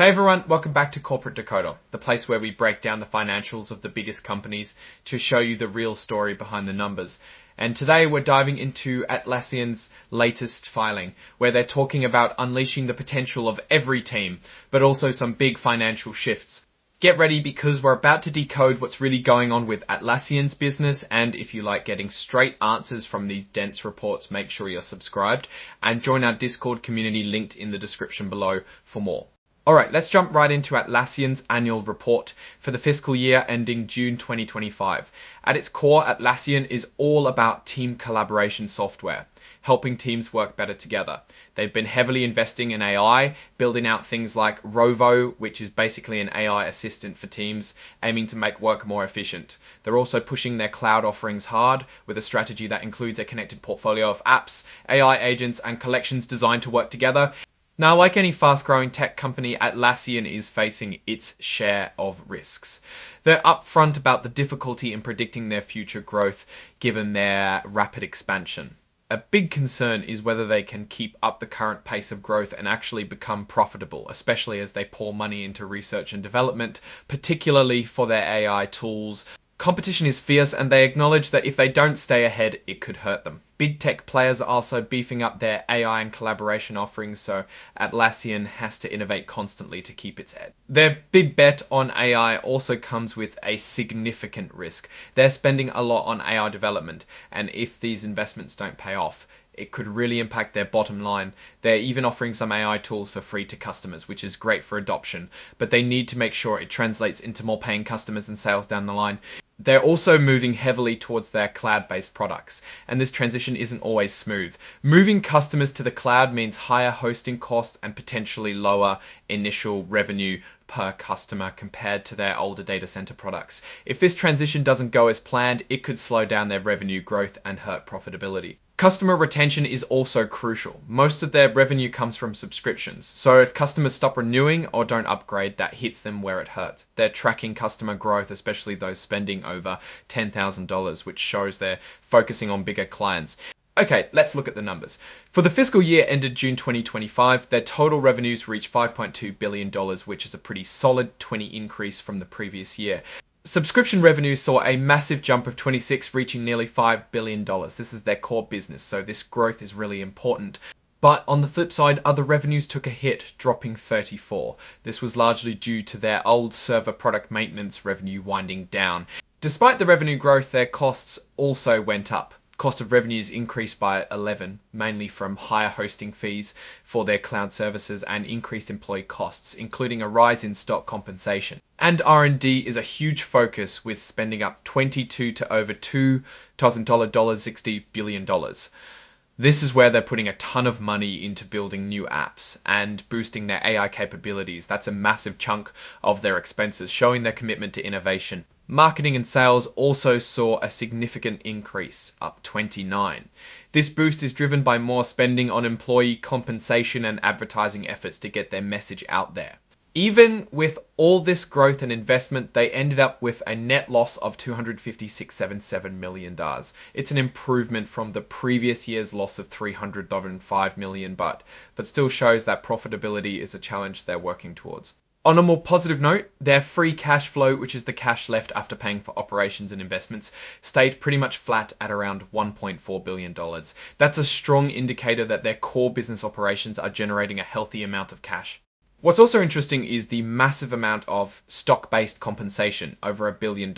Hey everyone, welcome back to Corporate Decoder, the place where we break down the financials of the biggest companies to show you the real story behind the numbers. And today we're diving into Atlassian's latest filing, where they're talking about unleashing the potential of every team, but also some big financial shifts. Get ready because we're about to decode what's really going on with Atlassian's business, and if you like getting straight answers from these dense reports, make sure you're subscribed and join our Discord community linked in the description below for more. Alright, let's jump right into Atlassian's annual report for the fiscal year ending June 2025. At its core, Atlassian is all about team collaboration software, helping teams work better together. They've been heavily investing in AI, building out things like Rovo, which is basically an AI assistant for teams, aiming to make work more efficient. They're also pushing their cloud offerings hard with a strategy that includes a connected portfolio of apps, AI agents, and collections designed to work together. Now, like any fast-growing tech company, Atlassian is facing its share of risks. They're upfront about the difficulty in predicting their future growth given their rapid expansion. A big concern is whether they can keep up the current pace of growth and actually become profitable, especially as they pour money into research and development, particularly for their AI tools. Competition is fierce, and they acknowledge that if they don't stay ahead, it could hurt them. Big tech players are also beefing up their AI and collaboration offerings, so Atlassian has to innovate constantly to keep its edge. Their big bet on AI also comes with a significant risk. They're spending a lot on AI development, and if these investments don't pay off, it could really impact their bottom line. They're even offering some AI tools for free to customers, which is great for adoption, but they need to make sure it translates into more paying customers and sales down the line. They're also moving heavily towards their cloud-based products, and this transition isn't always smooth. Moving customers to the cloud means higher hosting costs and potentially lower initial revenue per customer compared to their older data center products. If this transition doesn't go as planned, it could slow down their revenue growth and hurt profitability. Customer retention is also crucial. Most of their revenue comes from subscriptions, so if customers stop renewing or don't upgrade, that hits them where it hurts. They're tracking customer growth, especially those spending over $10,000, which shows they're focusing on bigger clients. Okay, let's look at the numbers. For the fiscal year ended June 2025, their total revenues reached $5.2 billion, which is a pretty solid 20% increase from the previous year. Subscription revenues saw a massive jump of 26%, reaching nearly $5 billion. This is their core business, so this growth is really important. But on the flip side, other revenues took a hit, dropping 34%. This was largely due to their old server product maintenance revenue winding down. Despite the revenue growth, their costs also went up. Cost of revenues increased by 11%, mainly from higher hosting fees for their cloud services and increased employee costs, including a rise in stock compensation. And R&D is a huge focus, with spending up 22% to over $2,060 billion. This is where they're putting a ton of money into building new apps and boosting their AI capabilities. That's a massive chunk of their expenses, showing their commitment to innovation. Marketing and sales also saw a significant increase, up 29%. This boost is driven by more spending on employee compensation and advertising efforts to get their message out there. Even with all this growth and investment, they ended up with a net loss of $256.77 million. It's an improvement from the previous year's loss of $305 million, but still shows that profitability is a challenge they're working towards. On a more positive note, their free cash flow, which is the cash left after paying for operations and investments, stayed pretty much flat at around $1.4 billion. That's a strong indicator that their core business operations are generating a healthy amount of cash. What's also interesting is the massive amount of stock-based compensation, over $1 billion.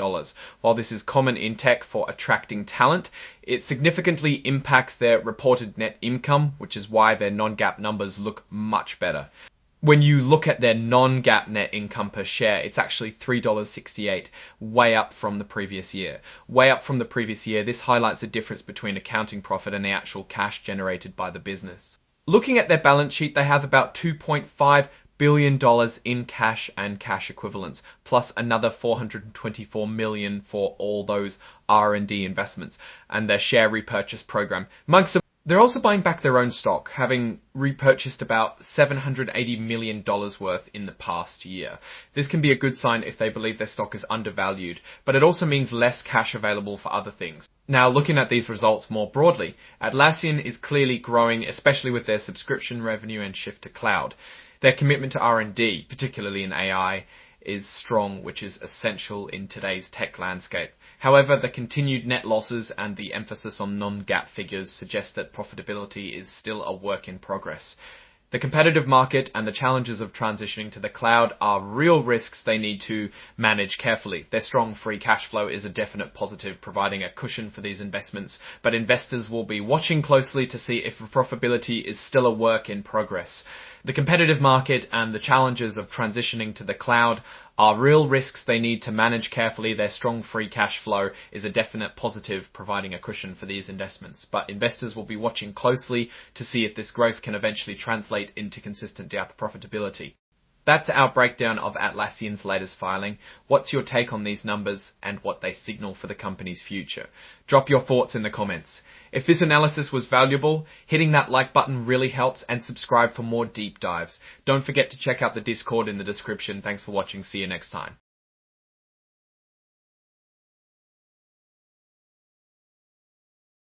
While this is common in tech for attracting talent, it significantly impacts their reported net income, which is why their non-GAAP numbers look much better. When you look at their non-GAAP net income per share, it's actually $3.68, way up from the previous year. Way up from the previous year, this highlights the difference between accounting profit and the actual cash generated by the business. Looking at their balance sheet, they have about $2.5 billion in cash and cash equivalents, plus another $424 million for all those R&D investments and their share repurchase program. They're also buying back their own stock, having repurchased about $780 million worth in the past year. This can be a good sign if they believe their stock is undervalued, but it also means less cash available for other things. Now, looking at these results more broadly, Atlassian is clearly growing, especially with their subscription revenue and shift to cloud. Their commitment to R&D, particularly in AI, is strong, which is essential in today's tech landscape. However, the continued net losses and the emphasis on non-GAAP figures suggest that profitability is still a work in progress. The competitive market and the challenges of transitioning to the cloud are real risks they need to manage carefully. Their strong free cash flow is a definite positive, providing a cushion for these investments, but investors will be watching closely to see if profitability is still a work in progress. The competitive market and the challenges of transitioning to the cloud are real risks they need to manage carefully. Their strong free cash flow is a definite positive, providing a cushion for these investments. But investors will be watching closely to see if this growth can eventually translate into consistent GAAP profitability. That's our breakdown of Atlassian's latest filing. What's your take on these numbers and what they signal for the company's future? Drop your thoughts in the comments. If this analysis was valuable, hitting that like button really helps, and subscribe for more deep dives. Don't forget to check out the Discord in the description. Thanks for watching. See you next time.